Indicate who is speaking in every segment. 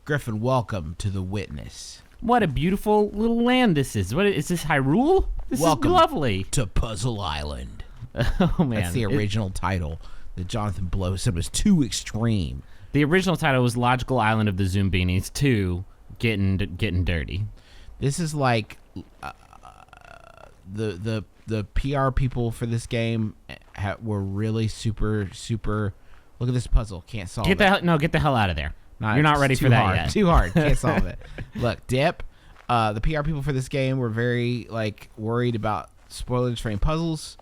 Speaker 1: Griffin, welcome to The Witness.
Speaker 2: What a beautiful little land this is. What is this, Hyrule? This
Speaker 1: Welcome
Speaker 2: is lovely.
Speaker 1: To Puzzle Island.
Speaker 2: Oh, man.
Speaker 1: That's the original title that Jonathan Blow said was too extreme.
Speaker 2: The original title was Logical Island of the Zoombinis 2, Getting Dirty.
Speaker 1: This is like the PR people for this game were really super. Look at this puzzle. Can't solve it.
Speaker 2: Get the hell out of there. You're not ready for that yet.
Speaker 1: Too hard. Can't solve it. Look, Dip. The PR people for this game were very worried about spoilers for any puzzles.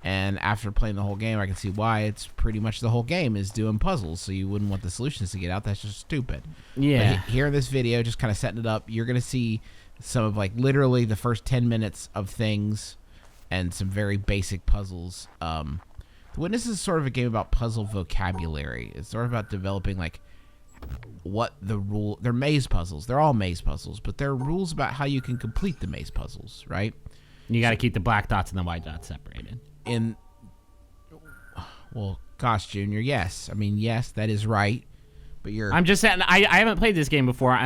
Speaker 1: And after playing the whole game, I can see why. It's pretty much the whole game is doing puzzles, so you wouldn't want the solutions to get out. That's just stupid.
Speaker 2: Yeah.
Speaker 1: But here in this video, just kind of setting it up, you're going to see some of literally the first 10 minutes of things and some very basic puzzles. The Witness is sort of a game about puzzle vocabulary. It's sort of about developing what the rule. They're maze puzzles. They're all maze puzzles, but there are rules about how you can complete the maze puzzles, right?
Speaker 2: You got to keep the black dots and the white dots separated.
Speaker 1: Well, gosh, Junior, yes. I mean, yes, that is right. But
Speaker 2: I'm just saying, I haven't played this game before.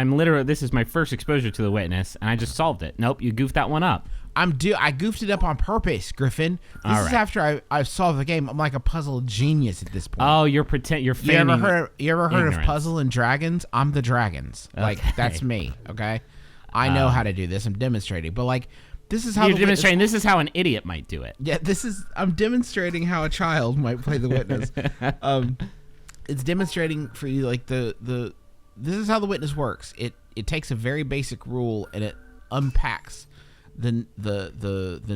Speaker 2: This is my first exposure to The Witness, and I just solved it. Nope, you goofed that one up.
Speaker 1: I goofed it up on purpose, Griffin. This is after I've solved the game. I'm like a puzzle genius at this point.
Speaker 2: Oh, you're feigning.
Speaker 1: You ever heard of Puzzle and Dragons? I'm the dragons. Okay. That's me, okay? I know how to do this. I'm demonstrating. But this is how
Speaker 2: you're demonstrating. This is how an idiot might do it.
Speaker 1: Yeah, I'm demonstrating how a child might play The Witness. It's demonstrating for you this is how The Witness works. It takes a very basic rule and it unpacks the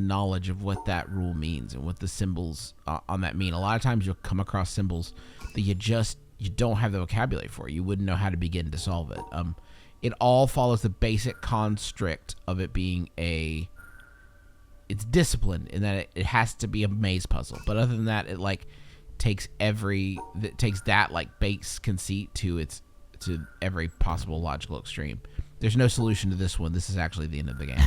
Speaker 1: knowledge of what that rule means and what the symbols on that mean. A lot of times you'll come across symbols that you don't have the vocabulary for. You wouldn't know how to begin to solve it. It all follows the basic construct of it being it's disciplined in that it has to be a maze puzzle. But other than that, it takes that base conceit to every possible logical extreme. There's no solution to this one. This is actually the end of the game,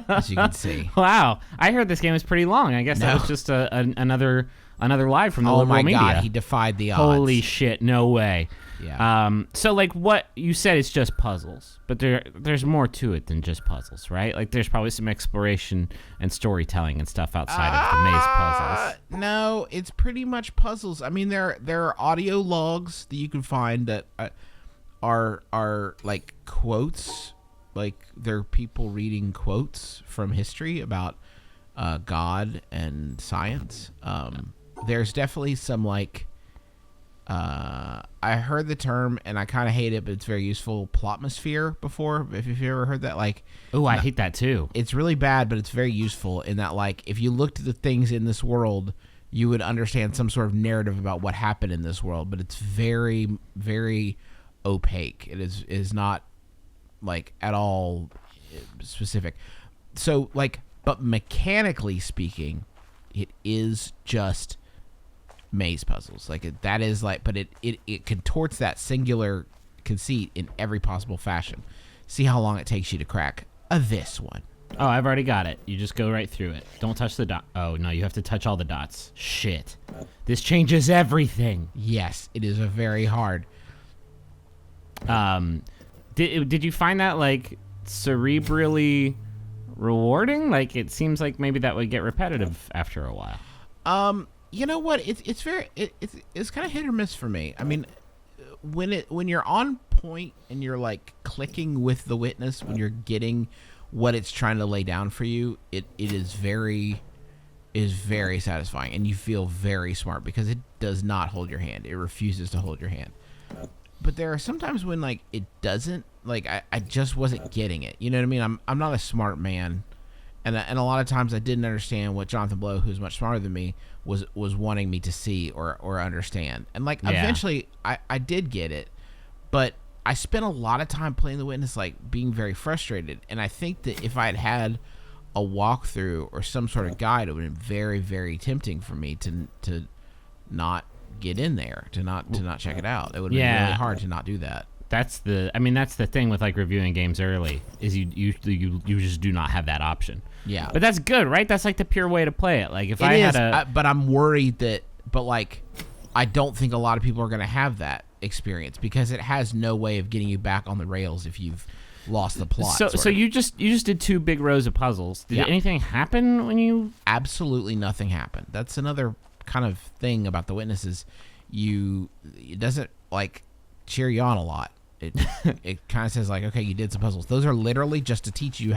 Speaker 1: as you can see.
Speaker 2: Wow, I heard this game is pretty long. I guess that was just another live from the liberal media.
Speaker 1: Oh my God, he defied the odds.
Speaker 2: Holy shit, no way.
Speaker 1: Yeah.
Speaker 2: So what you said is just puzzles, but there's more to it than just puzzles, right? There's probably some exploration and storytelling and stuff outside of the maze puzzles.
Speaker 1: No, it's pretty much puzzles. I mean, there are audio logs that you can find that are quotes. They're people reading quotes from history about God and science. There's definitely some I heard the term and I kind of hate it, but it's very useful. Plotmosphere before, if you've ever heard that,
Speaker 2: oh, I hate that too.
Speaker 1: It's really bad, but it's very useful in that, if you looked at the things in this world, you would understand some sort of narrative about what happened in this world. But it's very, very opaque. It is not at all specific. So but mechanically speaking, it is just maze puzzles. But it contorts that singular conceit in every possible fashion. See how long it takes you to crack this one.
Speaker 2: Oh, I've already got it. You just go right through it. Don't touch the dot. Oh no, you have to touch all the dots. Shit, this changes everything.
Speaker 1: Yes, it is a very hard.
Speaker 2: Did you find that cerebrally rewarding? It seems like maybe that would get repetitive after a while.
Speaker 1: You know what? It's kind of hit or miss for me. I mean, when you're on point and you're clicking with The Witness, when you're getting what it's trying to lay down for you, it is very satisfying, and you feel very smart because it does not hold your hand. It refuses to hold your hand. But there are sometimes when it doesn't. I just wasn't getting it. You know what I mean? I'm not a smart man. And a lot of times I didn't understand what Jonathan Blow, who's much smarter than me, was wanting me to see or understand. And eventually I did get it, but I spent a lot of time playing The Witness, being very frustrated. And I think that if I had had a walkthrough or some sort of guide, it would have been very, very tempting for me to not get in there, to not check it out. It would have been really hard to not do that.
Speaker 2: That's the thing with like reviewing games early, is you just do not have that option.
Speaker 1: Yeah.
Speaker 2: But that's good, right? That's like the pure way to play it. Like
Speaker 1: but I'm worried that, I don't think a lot of people are going to have that. experience because it has no way of getting you back on the rails if you've lost the plot.
Speaker 2: So you just did 2 big rows of puzzles. Did anything happen when you?
Speaker 1: Absolutely nothing happened. That's another kind of thing about The Witness is it doesn't like cheer you on a lot. It kind of says like, okay, you did some puzzles. Those are literally just to teach you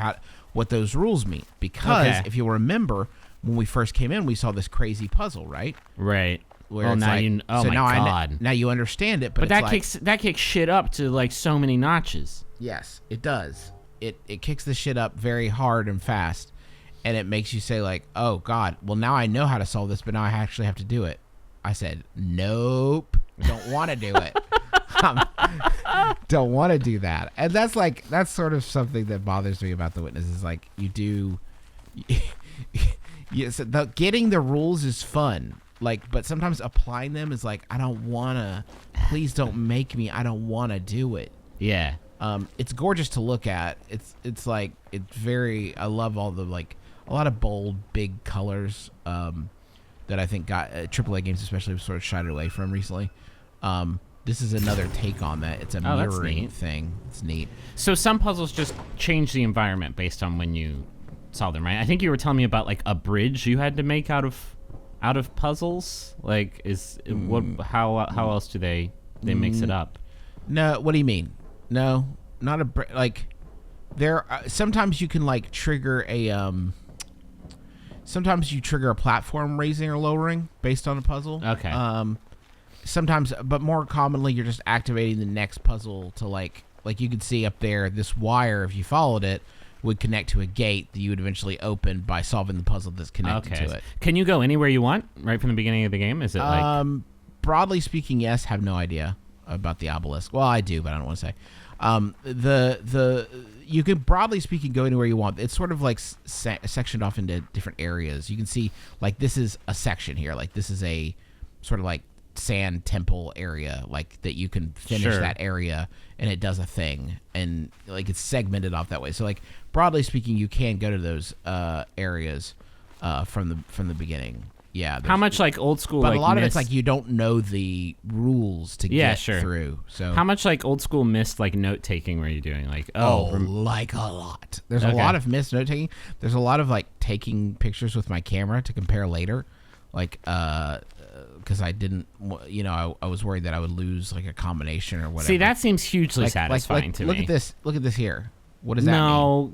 Speaker 1: what those rules mean. Because if you remember, when we first came in, we saw this crazy puzzle, right?
Speaker 2: Right.
Speaker 1: Where
Speaker 2: Well,
Speaker 1: it's
Speaker 2: now
Speaker 1: like,
Speaker 2: you. Oh
Speaker 1: so
Speaker 2: my
Speaker 1: now
Speaker 2: god.
Speaker 1: now you understand it, but
Speaker 2: that
Speaker 1: it's
Speaker 2: that kicks shit up to like so many notches.
Speaker 1: Yes, it does. It kicks the shit up very hard and fast, and it makes you say like, oh god, well now I know how to solve this, but now I actually have to do it. I said, nope, don't want to do it. Don't want to do that. And that's sort of something that bothers me about The Witness is like yes, getting the rules is fun. Like, but sometimes applying them is like, I don't want to, please don't make me, I don't want to do it.
Speaker 2: Yeah.
Speaker 1: It's gorgeous to look at. It's like, it's very, I love all the like, a lot of bold, big colors that I think got AAA games especially sort of shied away from recently. This is another take on that. It's a mirroring thing. It's neat.
Speaker 2: So some puzzles just change the environment based on when you solve them, right? I think you were telling me about like a bridge you had to make out of puzzles. Like, how else do they mix it up?
Speaker 1: No, what do you mean? No, not a like. There sometimes you can like trigger a sometimes you trigger a platform raising or lowering based on a puzzle.
Speaker 2: Okay.
Speaker 1: Sometimes, but more commonly, you're just activating the next puzzle to like you can see up there, this wire, if you followed it, would connect to a gate that you would eventually open by solving the puzzle that's connected to it. Can
Speaker 2: you go anywhere you want right from the beginning of the game? Is it like...
Speaker 1: Broadly speaking, yes. Have no idea about the obelisk. Well, I do, but I don't want to say. You can, broadly speaking, go anywhere you want. It's sort of like sectioned off into different areas. You can see, like, this is a section here. Like, this is a sort of like sand temple area, like that you can finish that area and it does a thing, and like it's segmented off that way. So like broadly speaking, you can go to those areas from the beginning. Yeah.
Speaker 2: How much like old school?
Speaker 1: But
Speaker 2: like,
Speaker 1: a lot of it's like you don't know the rules to get through. So
Speaker 2: how much like old school Myst like note taking were you doing? Like
Speaker 1: like a lot. There's a lot of Myst note taking. There's a lot of like taking pictures with my camera to compare later, like because I didn't, I was worried that I would lose like a combination or whatever.
Speaker 2: See, that seems hugely satisfying to me.
Speaker 1: Look at this. Look at this here. What does that mean?
Speaker 2: No,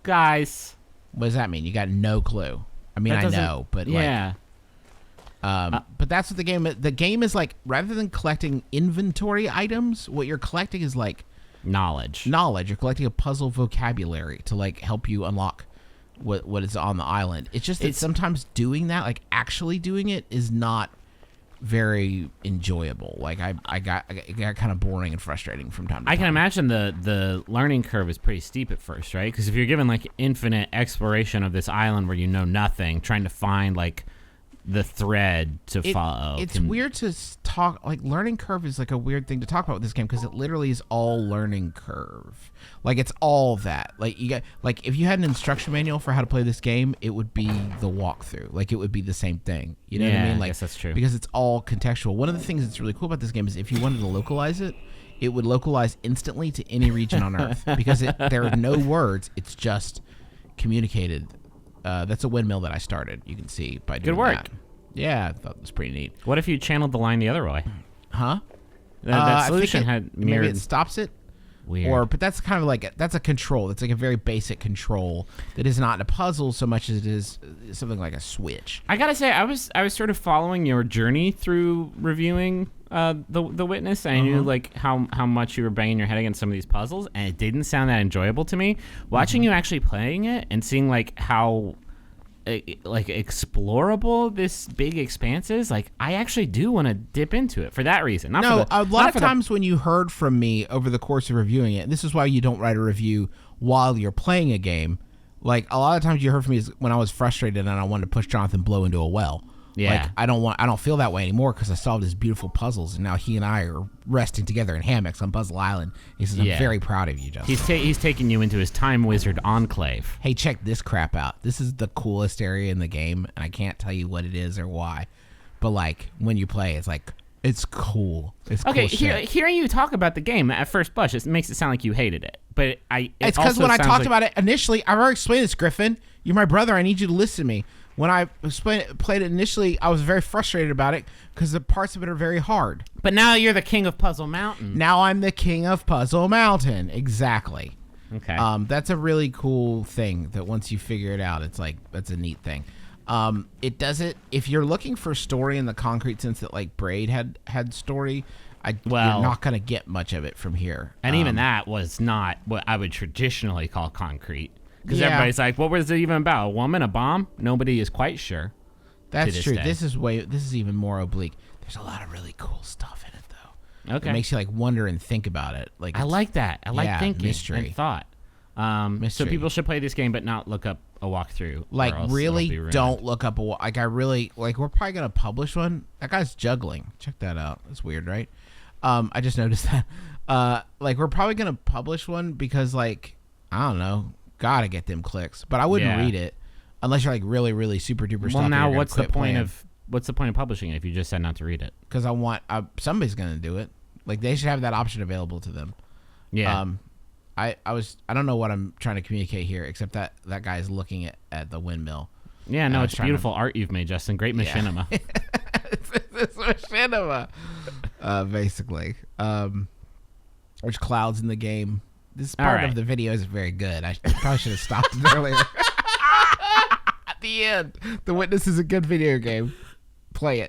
Speaker 2: guys.
Speaker 1: What does that mean? You got no clue. I mean, I know, but
Speaker 2: yeah.
Speaker 1: But that's what the game is like. Rather than collecting inventory items, what you're collecting is like
Speaker 2: knowledge.
Speaker 1: You're collecting a puzzle vocabulary to like help you unlock what is on the island. It's just that sometimes doing that, like actually doing it, is not very enjoyable. Like it got kind of boring and frustrating from time to time.
Speaker 2: I can imagine the learning curve is pretty steep at first, right? Because if you're given like infinite exploration of this island where you know nothing, trying to find like the thread to follow.
Speaker 1: It's weird to talk, like learning curve is like a weird thing to talk about with this game because it literally is all learning curve. Like it's all that. Like you got, like if you had an instruction manual for how to play this game, it would be the walkthrough. Like it would be the same thing. You know what I mean? Like,
Speaker 2: I guess that's true.
Speaker 1: Because it's all contextual. One of the things that's really cool about this game is if you wanted to localize it, it would localize instantly to any region on Earth because there are no words. It's just communicated. That's a windmill that I started. You can see by doing
Speaker 2: Good work.
Speaker 1: that. Yeah, I thought it was pretty neat.
Speaker 2: What if you channeled the line the other way?
Speaker 1: Huh?
Speaker 2: That solution had mirrored.
Speaker 1: Maybe it stops it.
Speaker 2: Weird.
Speaker 1: But that's kind of like that's a control. It's like a very basic control that is not a puzzle so much as it is something like a switch.
Speaker 2: I gotta say, I was sort of following your journey through reviewing the Witness, and I knew like how much you were banging your head against some of these puzzles, and it didn't sound that enjoyable to me. Watching you actually playing it and seeing like how like explorable this big expanse is, like I actually do want to dip into it for that reason.
Speaker 1: A lot of times when you heard from me over the course of reviewing it, and this is why you don't write a review while you're playing a game, like a lot of times you heard from me is when I was frustrated and I wanted to push Jonathan Blow into a well.
Speaker 2: Yeah.
Speaker 1: Like I don't feel that way anymore because I solved his beautiful puzzles and now he and I are resting together in hammocks on Puzzle Island. He says, I'm very proud of you, Justin.
Speaker 2: He's taking you into his time wizard enclave.
Speaker 1: Hey, check this crap out. This is the coolest area in the game, and I can't tell you what it is or why. But like when you play, it's like, It's cool. It's
Speaker 2: Okay,
Speaker 1: cool shit.
Speaker 2: hearing you talk about the game at first blush, it makes it sound like you hated it. But
Speaker 1: It's because when I talked about it initially, I've already explained this, Griffin. You're my brother. I need you to listen to me. When I played it initially, I was very frustrated about it because the parts of it are very hard.
Speaker 2: But now you're the king of Puzzle Mountain.
Speaker 1: Now I'm the king of Puzzle Mountain. Exactly.
Speaker 2: Okay.
Speaker 1: That's a really cool thing that once you figure it out, it's like, that's a neat thing. It doesn't, if you're looking for story in the concrete sense that like Braid had story, you're not going to get much of it from here.
Speaker 2: And even that was not what I would traditionally call concrete. Because everybody's like, what was it even about? A woman, a bomb? Nobody is quite sure.
Speaker 1: That's true.
Speaker 2: Day.
Speaker 1: This is even more oblique. There's a lot of really cool stuff in it, though.
Speaker 2: Okay.
Speaker 1: It makes you like wonder and think about it. Like
Speaker 2: I like that. I like thinking
Speaker 1: mystery.
Speaker 2: and thought. So people should play this game, but not look up a walkthrough.
Speaker 1: Like really don't look up like I really like. We're probably gonna publish one. That guy's juggling. Check that out. That's weird, right? I just noticed that. Like we're probably gonna publish one because like I don't know. Gotta get them clicks, but I wouldn't read it unless you're like really, really super duper.
Speaker 2: Well, now what's the point of publishing it if you just said not to read it?
Speaker 1: Because I want somebody's gonna do it. Like they should have that option available to them.
Speaker 2: Yeah.
Speaker 1: I don't know what I'm trying to communicate here, except that guy's looking at the windmill.
Speaker 2: Yeah, no, it's beautiful art you've made, Justin. Great machinima.
Speaker 1: It's machinima. Basically, there's clouds in the game. This part of the video isn't very good. I probably should have stopped it earlier. At the end, The Witness is a good video game. Play it.